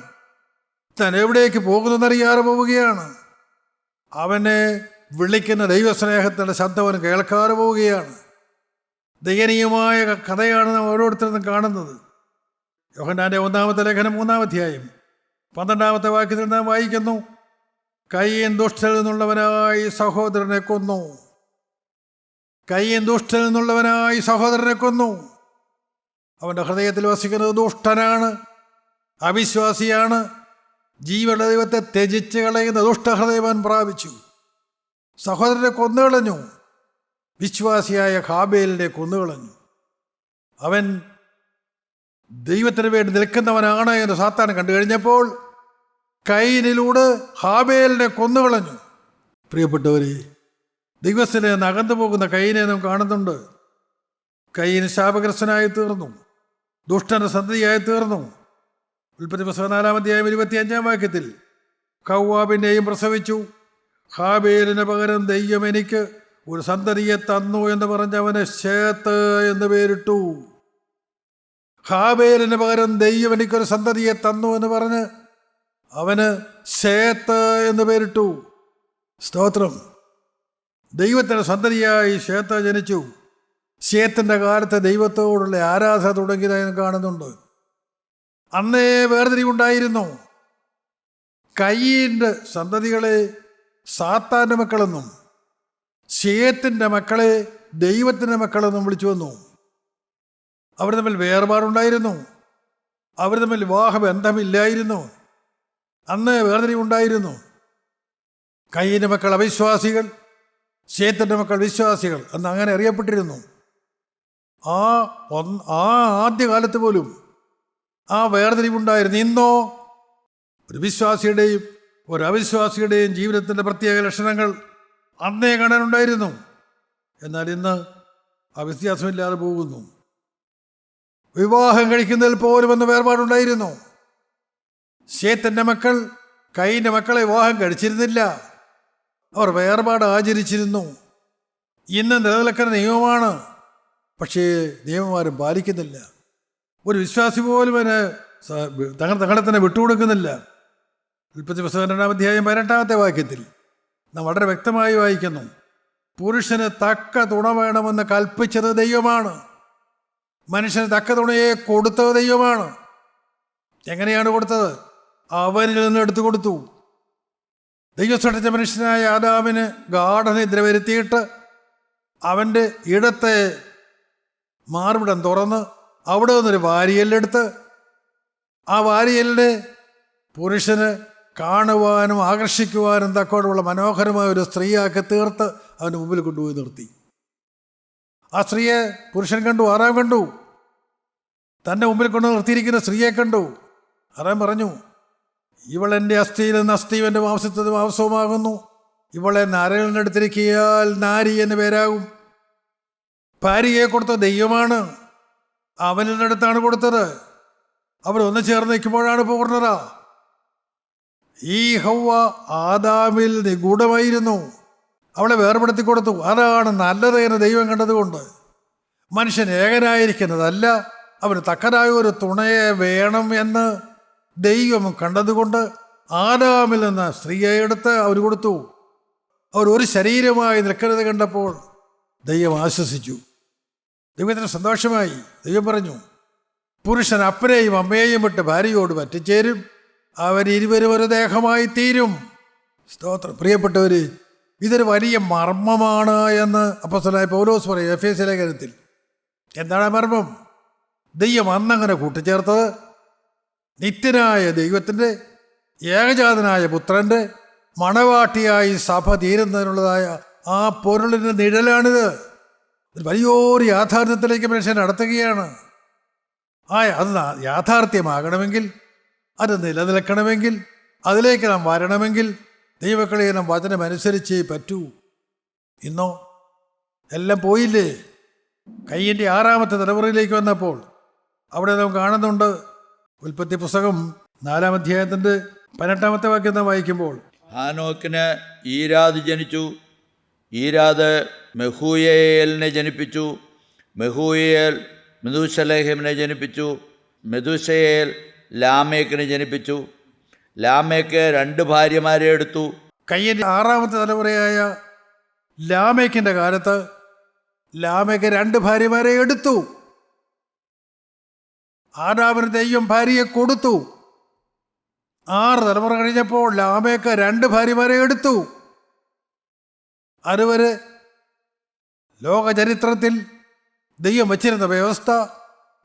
താൻ എവിടേക്ക് പോകുന്നതെന്നറിയാതെ പോവുകയാണ്. അവനെ വിളിക്കുന്ന ദൈവസ്നേഹത്തിൻ്റെ ശബ്ദം അവൻ കേൾക്കാതെ പോവുകയാണ്. ദയനീയമായ കഥയാണ് നാം ഓരോരുത്തരും കാണുന്നത്. യോഹന്നാന്റെ 1-ാമത്തെ ലേഖനം 3-ാം അധ്യായം 12-ാമത്തെ വാക്യത്തിൽ നാം വായിക്കുന്നു, കയ്യൻ ദുഷ്ടനിൽ നിന്നുള്ളവനായി സഹോദരനെ കൊന്നു. കയ്യൻ ദുഷ്ടനിൽ നിന്നുള്ളവനായി സഹോദരനെ കൊന്നു. അവൻ്റെ ഹൃദയത്തിൽ വസിക്കുന്നത് ദുഷ്ടനാണ്, അവിശ്വാസിയാണ്. ജീവനുള്ള ദൈവത്തെ ത്യജിച്ച് കളയുന്ന ദുഷ്ടഹൃദയവൻ പ്രാപിച്ചു. സഹോദരനെ കൊന്നുകളഞ്ഞു. വിശ്വാസിയായ ഹാബേലിനെ കൊന്നുകളഞ്ഞു. അവൻ ദൈവത്തിന് വേണ്ടി നിൽക്കുന്നവനാണ് എന്ന് സാത്താൻ കണ്ടു കഴിഞ്ഞപ്പോൾ കയ്യിനിലൂടെ ഹാബേലിനെ കൊന്നുകളഞ്ഞു. പ്രിയപ്പെട്ടവരെ, ദൈവത്തിന് നകന്നു പോകുന്ന കയ്യിനെ നാം കാണുന്നുണ്ട്. കയ്യിന് ശാപഗ്രസ്തനായി തീർന്നു, ദുഷ്ടന്റെ സന്തതിയായി തീർന്നു. ഉൽപ്പത്തി പുസ്തകം 4-ാം അധ്യായം 25-ാം വാക്യത്തിൽ ഹവ്വാവിനെയും പ്രസവിച്ചു. ഹാബേലിന് പകരം ദൈവം എനിക്ക് ഒരു സന്തതിയെ തന്നു എന്ന് പറഞ്ഞ് അവന് ശേത്ത് എന്ന് പേരിട്ടു. ഹാബേലിന് പകരം ദൈവം എനിക്കൊരു സന്തതിയെ തന്നു എന്ന് പറഞ്ഞ് അവന് ശേത്ത് എന്ന് പേരിട്ടു. സ്തോത്രം! ദൈവത്തിൻ്റെ സന്തതിയായി ശേത്ത് ജനിച്ചു. ശേത്തിൻ്റെ കാലത്ത് ദൈവത്തോടുള്ള ആരാധന തുടങ്ങിയതായി കാണുന്നുണ്ട്. അന്നേ വേർതിരിവുണ്ടായിരുന്നു. കയ്യിൻ്റെ സന്തതികളെ സാത്താൻ്റെ മക്കളെന്നും ശേത്തിൻ്റെ മക്കളെ ദൈവത്തിൻ്റെ മക്കളെന്നും വിളിച്ചു വന്നു. അവർ തമ്മിൽ വേർപാടുണ്ടായിരുന്നു. അവർ തമ്മിൽ വിവാഹബന്ധമില്ലായിരുന്നു. അന്ന് വേർതിരിവുണ്ടായിരുന്നു. കയ്യിൻ്റെ മക്കൾ അവിശ്വാസികൾ, ശേത്തിൻ്റെ മക്കൾ വിശ്വാസികൾ എന്ന് അങ്ങനെ അറിയപ്പെട്ടിരുന്നു. ആ ആദ്യകാലത്ത് പോലും ആ വേർതിരിവുണ്ടായിരുന്നു. ഇന്നോ ഒരു വിശ്വാസിയുടെയും ഒരു അവിശ്വാസിയുടെയും ജീവിതത്തിൻ്റെ പ്രത്യേക ലക്ഷണങ്ങൾ അന്നേ കാണാനുണ്ടായിരുന്നു. എന്നാൽ ഇന്ന് ആ വ്യത്യാസമില്ലാതെ പോകുന്നു. വിവാഹം കഴിക്കുന്നതിൽ പോലും എന്ന വേർപാടുണ്ടായിരുന്നു. ശേത്തിൻ്റെ മക്കൾ കയ്യിൻ്റെ മക്കളെ വിവാഹം കഴിച്ചിരുന്നില്ല, അവർ വേർപാട് ആചരിച്ചിരുന്നു. ഇന്ന് നിലനിൽക്കുന്ന നിയമമാണ്, പക്ഷേ നിയമമാരും പാലിക്കുന്നില്ല. ഒരു വിശ്വാസി പോലും അതിന് തങ്ങളെ തന്നെ വിട്ടുകൊടുക്കുന്നില്ല. ഉൽപ്പത്തി പുസ്തകം 2-ാം അധ്യായം 18-ാമത്തെ വാക്യത്തിൽ നാം വളരെ വ്യക്തമായി വായിക്കുന്നു, പുരുഷന് തക്ക തുണ വേണമെന്ന് കൽപ്പിച്ചത് ദൈവമാണ്, മനുഷ്യന് തക്ക തുണയെ കൊടുത്തത് ദൈവമാണ്. എങ്ങനെയാണ് കൊടുത്തത്? അവനിൽ നിന്ന് എടുത്തു കൊടുത്തു. ദൈവം സൃഷ്ടിച്ച മനുഷ്യനായ ആദാമിന് ഗാഠനിദ്ര വരുത്തിയിട്ട് അവൻ്റെ ഇടത്തെ മാർവിടം തുറന്ന് അവിടെ നിന്നൊരു വാരിയലെടുത്ത് ആ വാരിയലിനെ പുരുഷന് കാണുവാനും ആകർഷിക്കുവാനും തക്കോടുള്ള മനോഹരമായ ഒരു സ്ത്രീയാക്കി തീർത്ത് അവൻ്റെ മുമ്പിൽ കൊണ്ടുപോയി നിർത്തി. ആ സ്ത്രീയെ പുരുഷൻ കണ്ടു, ആറാം കണ്ടു. തൻ്റെ മുമ്പിൽ കൊണ്ട് നിർത്തിയിരിക്കുന്ന സ്ത്രീയെ കണ്ടു. ആറാം പറഞ്ഞു, ഇവളെൻ്റെ അസ്ഥിയിൽ നിന്ന് അസ്ഥിയും എൻ്റെ മാംസത്തിൽ മാംസവുമാകുന്നു, ഇവളെ നരയിൽ നിന്നെടുത്തിരിക്കിയാൽ നാരി എന്ന് പേരാകും. ഭാര്യയെ കൊടുത്ത ദൈവമാണ്, അവനിൽ നിന്നെടുത്താണ് കൊടുത്തത്. അവരൊന്ന് ചേർന്ന് നിൽക്കുമ്പോഴാണ് പൂർണ്ണത. ഈ ഹൗവ ആദാമിൽ നിഗൂഢമായിരുന്നു, അവളെ വേർപെടുത്തി കൊടുത്തു. അതാണ് നല്ലത് എന്ന് ദൈവം കണ്ടതുകൊണ്ട്. മനുഷ്യൻ ഏകനായിരിക്കുന്നതല്ല, അവന് തക്കതായ ഒരു തുണയെ വേണം എന്ന് ദൈവം കണ്ടതുകൊണ്ട് ആദാമിൽ നിന്ന് സ്ത്രീയെ എടുത്ത് അവർ കൊടുത്തു. അവർ ഒരു ശരീരമായി നിൽക്കുന്നത് കണ്ടപ്പോൾ ദൈവം ആശ്വസിച്ചു. ദൈവത്തിന് സന്തോഷമായി. ദൈവം പറഞ്ഞു, പുരുഷൻ അപ്പനെയും അമ്മയെയും വിട്ട് ഭാര്യയോട് പറ്റിച്ചേരും, അവരിരുവരും ഒരു ദേഹമായി തീരും. സ്തോത്രം. പ്രിയപ്പെട്ടവർ, ഇതൊരു വലിയ മർമ്മമാണ് എന്ന് അപ്പോസ്തലനായ പൗലോസ് പറയും എഫേസ്യ ലേഖനത്തിൽ. എന്താണ് മർമ്മം? ദൈവം അന്നങ്ങനെ കൂട്ടിച്ചേർത്തത് നിത്യനായ ദൈവത്തിൻ്റെ ഏകജാതനായ പുത്രൻ്റെ മണവാട്ടിയായി സഭ തീരുന്നതിനുള്ളതായ ആ പൊരുളിൻ്റെ നിഴലാണിത്. ഒരു വലിയൊരു യാഥാർത്ഥ്യത്തിലേക്ക് മനുഷ്യൻ നടത്തുകയാണ്. അത് യാഥാർത്ഥ്യമാകണമെങ്കിൽ, അത് നിലനിൽക്കണമെങ്കിൽ, അതിലേക്ക് നാം വരണമെങ്കിൽ ദൈവക്കളെ നാം വചനമനുസരിച്ചേ പറ്റൂ. ഇന്നോ എല്ലാം പോയില്ലേ? കയ്യിൻ്റെ 6-ാമത്തെ തലമുറയിലേക്ക് വന്നപ്പോൾ അവിടെ നാം കാണുന്നുണ്ട്. ഉൽപ്പത്തി പുസ്തകം 4-ാം അധ്യായത്തിൻ്റെ 18-ാമത്തെ വാക്യം നാം വായിക്കുമ്പോൾ, ഹാനോക്കിന് ഈരാദ് ജനിച്ചു, ഈരാദ് മെഹൂയേലിനെ ജനിപ്പിച്ചു, മെഹൂയേൽ മെഥൂശലേഹിമിനെ ജനിപ്പിച്ചു, മെഥൂശയേൽ ലാമേക്കിനെ ജനിപ്പിച്ചു. ലാമേക്ക് 2 ഭാര്യമാരെ എടുത്തു. കയ്യിൻ്റെ 6-ാമത്തെ തലമുറയായ ലാമേക്കിൻ്റെ കാലത്ത് ലാമേക്ക് 2 ഭാര്യമാരെ എടുത്തു. ആദാമിന് ദൈവം ഭാര്യയെ കൊടുത്തു. 6 തലമുറ കഴിഞ്ഞപ്പോൾ ലാമേക്ക് 2 ഭാര്യമാരെ എടുത്തു. അതുവരെ ലോകചരിത്രത്തിൽ ദൈവം വച്ചിരുന്ന വ്യവസ്ഥ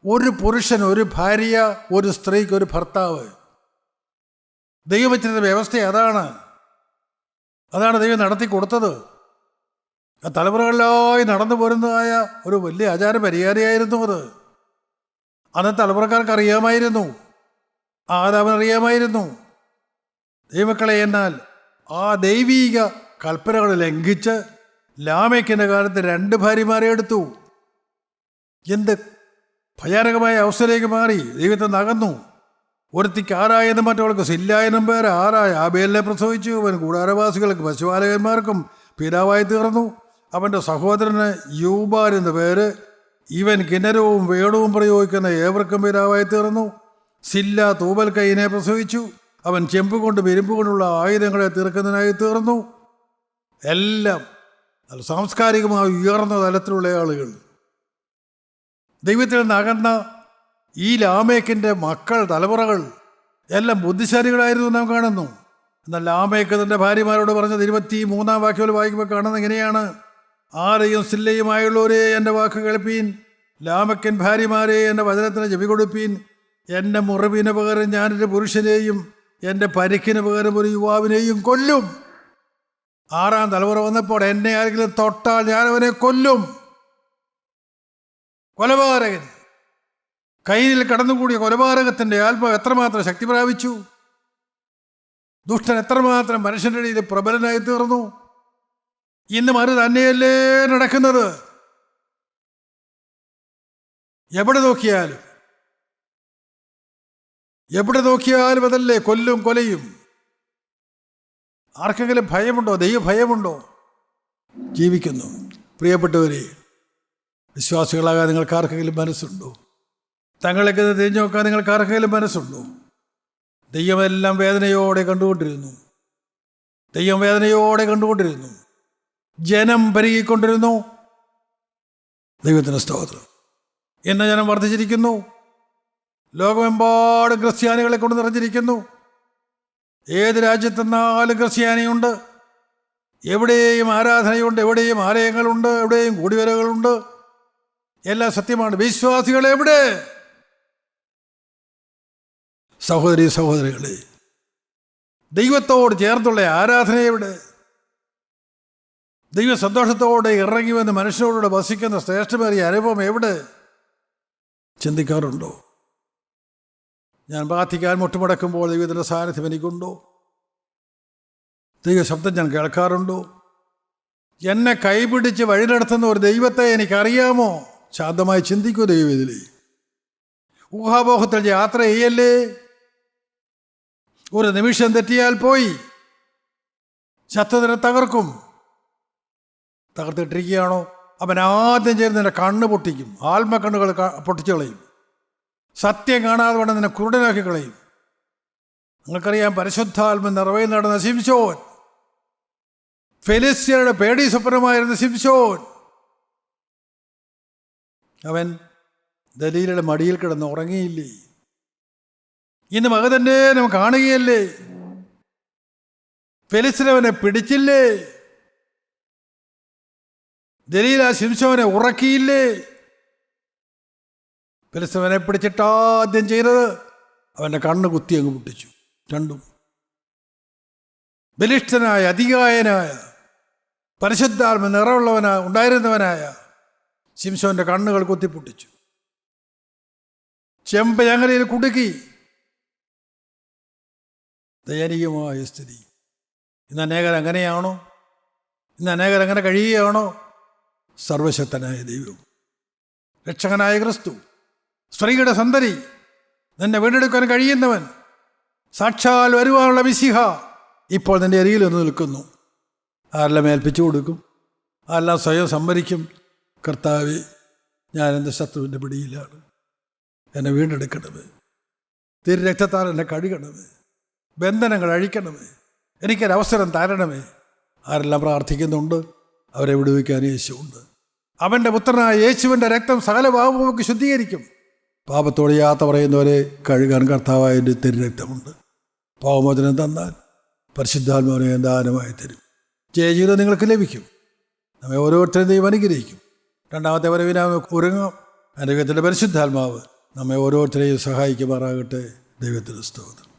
ഒരു പുരുഷൻ ഒരു ഭാര്യ, ഒരു സ്ത്രീക്ക് ഒരു ഭർത്താവ്. ദൈവം വച്ചിരുന്ന വ്യവസ്ഥ അതാണ് ദൈവം നടത്തി കൊടുത്തത്. തലമുറകളിലായി നടന്നു പോരുന്നതായ ഒരു വലിയ ആചാര മര്യാദയായിരുന്നു അത്. അന്ന് തലമുറക്കാർക്ക് അറിയാമായിരുന്നു, ആദാമിനറിയാമായിരുന്നു. ദൈവമക്കളെ, എന്നാൽ ആ ദൈവീക കൽപ്പനകൾ ലംഘിച്ച് ലാമേക്കിൻ്റെ കാലത്ത് 2 ഭാര്യമാരെ എടുത്തു. എന്ത് ഭയാനകമായ അവസ്ഥയിലേക്ക് മാറി. ദൈവത്തെ നകന്നു. ഒരുത്തിക്ക് 6 എന്നും മറ്റവൾക്ക് സില്ല എന്നും പേര്. 6 ആബേലിനെ പ്രസവിച്ചു. അവൻ കൂടാരവാസികൾക്ക് പശുപാലകന്മാർക്കും പിതാവായി തീർന്നു. അവൻ്റെ സഹോദരന് യൂബാൽ എന്ന പേര്. ഇവൻ കിന്നരവും വേണവും പ്രയോഗിക്കുന്ന ഏവർക്കും പിതാവായി തീർന്നു. സില്ല തൂബൽ കൈനെ പ്രസവിച്ചു. അവൻ ചെമ്പ് കൊണ്ടും ഇരുമ്പ് കൊണ്ടുള്ള ആയുധങ്ങളെ തീർക്കുന്നതിനായി തീർന്നു. എല്ലാം സാംസ്കാരികമായി ഉയർന്ന തലത്തിലുള്ള ആളുകൾ. ദൈവത്തിൽ നിന്നകന്ന ഈ ലാമേക്കിൻ്റെ മക്കൾ, തലമുറകൾ എല്ലാം ബുദ്ധിശാലികളായിരുന്നു നാം കാണുന്നു. എന്നാൽ ലാമേക്ക് തൻ്റെ ഭാര്യമാരോട് പറഞ്ഞത് 23-ാം വാക്യത്തിൽ വായിക്കുമ്പോൾ കാണുന്നത് എങ്ങനെയാണ്? ആരെയും സില്ലയുമായുള്ളവരെ എൻ്റെ വാക്ക് കേൾപ്പീൻ, ലാമക്കൻ ഭാര്യമാരെ എൻ്റെ വചനത്തിന് ചെവി കൊടുപ്പീൻ. എൻ്റെ മുറിവിന് പകരം ഞാനൊരു പുരുഷനെയും എൻ്റെ പരിക്കിന് പകരം ഒരു യുവാവിനെയും കൊല്ലും. 6-ാം തലമുറ വന്നപ്പോൾ എന്നെ ആരെങ്കിലും തൊട്ടാൽ ഞാൻ അവനെ കൊല്ലും. കൊലപാതകൻ, കയ്യിൽ കടന്നുകൂടിയ കൊലപാതകത്തിൻ്റെ ആത്മാവ് എത്രമാത്രം ശക്തി പ്രാപിച്ചു. ദുഷ്ടൻ എത്രമാത്രം മനുഷ്യൻ്റെ ഇടയിൽ പ്രബലനായി തീർന്നു. ഇന്നും അത് തന്നെയല്ലേ നടക്കുന്നത്. എവിടെ നോക്കിയാലും അതല്ലേ കൊല്ലും കൊലയും. ആർക്കെങ്കിലും ഭയമുണ്ടോ? ദൈവഭയമുണ്ടോ? ജീവിക്കുന്നു. പ്രിയപ്പെട്ടവരെ, വിശ്വാസികളാകാൻ നിങ്ങൾക്ക് ആർക്കെങ്കിലും മനസ്സുണ്ടോ? തങ്ങളൊക്കെ തിരിഞ്ഞു നോക്കാൻ നിങ്ങൾക്ക് ആർക്കെങ്കിലും മനസ്സുണ്ടോ? ദൈവമെല്ലാം വേദനയോടെ കണ്ടുകൊണ്ടിരുന്നു. ജനം പെരുകിക്കൊണ്ടിരുന്നു. ദൈവത്തിന് സ്തോത്രം. ഇന്ന് ജനം വർദ്ധിച്ചിരിക്കുന്നു. ലോകമെമ്പാടും ക്രിസ്ത്യാനികളെ കൊണ്ട് നിറഞ്ഞിരിക്കുന്നു. ഏത് രാജ്യത്തെന്നാലും ക്രിസ്ത്യാനിയുണ്ട്. എവിടെയും ആരാധനയുണ്ട്, എവിടെയും ആലയങ്ങളുണ്ട്, എവിടെയും കൂടിവരവുകളുണ്ട്. എല്ലാം സത്യമാണ്. വിശ്വാസികൾ എവിടെ? സഹോദരികളെ, ദൈവത്തോട് ചേർത്തുള്ള ആരാധന എവിടെ? ദൈവ സന്തോഷത്തോടെ ഇറങ്ങി വന്ന് മനുഷ്യരോട് വസിക്കുന്ന ശ്രേഷ്ഠമേറിയ അനുഭവം എവിടെ? ചിന്തിക്കാറുണ്ടോ? ഞാൻ പ്രാർത്ഥിക്കാൻ മുട്ടുമടക്കുമ്പോൾ ദൈവത്തിൻ്റെ സാന്നിധ്യം എനിക്കുണ്ടോ? ദൈവ ശബ്ദം ഞാൻ കേൾക്കാറുണ്ടോ? എന്നെ കൈപിടിച്ച് വഴി നടത്തുന്ന ഒരു ദൈവത്തെ എനിക്കറിയാമോ? ശാന്തമായി ചിന്തിക്കൂ. ദൈവത്തിലെ ഊഹാപോഹത്തിൽ യാത്ര ചെയ്യല്ലേ. ഒരു നിമിഷം തെറ്റിയാൽ പോയി. ശത്രുവിനെ തകർത്തിട്ടിരിക്കുകയാണോ? അവൻ ആദ്യം ചേർന്ന് നിന്റെ കണ്ണ് പൊട്ടിക്കും. ആത്മക്കണ്ണുകൾ പൊട്ടിച്ചു കളയും. സത്യം കാണാതെ വേണം നിന്നെ കുരുടനാക്കി കളയും. നിങ്ങൾക്കറിയാം, പരിശുദ്ധാത്മ നിറവയിൽ നടന്ന ശിംശോൻ, ഫെലിസ്ത്യരുടെ പേടി സ്വപ്നമായിരുന്ന ശിംശോൻ, അവൻ ദലീലയുടെ മടിയിൽ കിടന്ന് ഉറങ്ങിയില്ലേ? ഇന്ന് മക തന്നെ നമുക്ക് കാണുകയല്ലേ? ഫെലിസ്ത്യനവനെ പിടിച്ചില്ലേ? ദലീല ശിംശോനെ ഉറക്കിയില്ലേ? ഫെലിസ്ത്യനെ പിടിച്ചിട്ട് ആദ്യം ചെയ്തത് അവൻ്റെ കണ്ണ് കുത്തി അങ്ങ് പൊട്ടിച്ചു. രണ്ടും. ബലിഷ്ഠനായ, അതികായനായ, പരിശുദ്ധാത്മ ഉണ്ടായിരുന്നവനായ ശിംശോന്റെ കണ്ണുകൾ കുത്തിപ്പൊട്ടിച്ചു. ചെമ്പ് ചങ്ങലയിൽ കുടുക്കി. ദയനീയമായ സ്ഥിതി. ഇന്ന് അനേകർ അങ്ങനെയാണോ? ഇന്ന് അനേകർ അങ്ങനെ കഴിയുകയാണോ? സർവശക്തനായ ദൈവം, രക്ഷകനായ ക്രിസ്തു, സ്ത്രീയുടെ സന്തതി, നിന്നെ വീണ്ടെടുക്കാൻ കഴിയുന്നവൻ, സാക്ഷാൽ വരുവാനുള്ള മിശിഹ ഇപ്പോൾ നിന്റെ അരികിൽ ഒന്ന് നിൽക്കുന്നു. ആരെല്ലാം ഏൽപ്പിച്ചു കൊടുക്കും? ആരെല്ലാം സ്വയം സമ്മതിക്കും? കർത്താവേ, ഞാൻ എൻ്റെ ശത്രുവിൻ്റെ പിടിയിലാണ്. എന്നെ വീണ്ടെടുക്കണമേ. തിരുരക്തത്താൽ എന്നെ കഴുകണമേ. ബന്ധനങ്ങൾ അഴിക്കണമേ. എനിക്കൊരവസരം തരണമേ. ആരെല്ലാം പ്രാർത്ഥിക്കുന്നുണ്ട്, അവരെ വിടുവിക്കാൻ യേശുവുണ്ട്. അവൻ്റെ പുത്രനായ യേശുവിൻ്റെ രക്തം സകല പാപങ്ങൾക്ക് ശുദ്ധീകരിക്കും. പാപത്തോട് യാത്ര പറയുന്നവരെ കഴുകാൻ കർത്താവായതിൻ്റെ തിരുരക്തമുണ്ട്. പാപമോചനം തന്നാൽ പരിശുദ്ധാത്മാവിനെ ദാനമായി തരും. ജയജീവിതം നിങ്ങൾക്ക് ലഭിക്കും. നമ്മെ ഓരോരുത്തരും ദൈവം അനുഗ്രഹിക്കും. രണ്ടാമത്തെ വരവിനാമെ ഒരുങ്ങാം. ദൈവത്തിൻ്റെ പരിശുദ്ധാത്മാവ് നമ്മെ ഓരോരുത്തരെയും സഹായിക്കുമാറാകട്ടെ. ദൈവത്തിൻ്റെ സ്തോത്രം.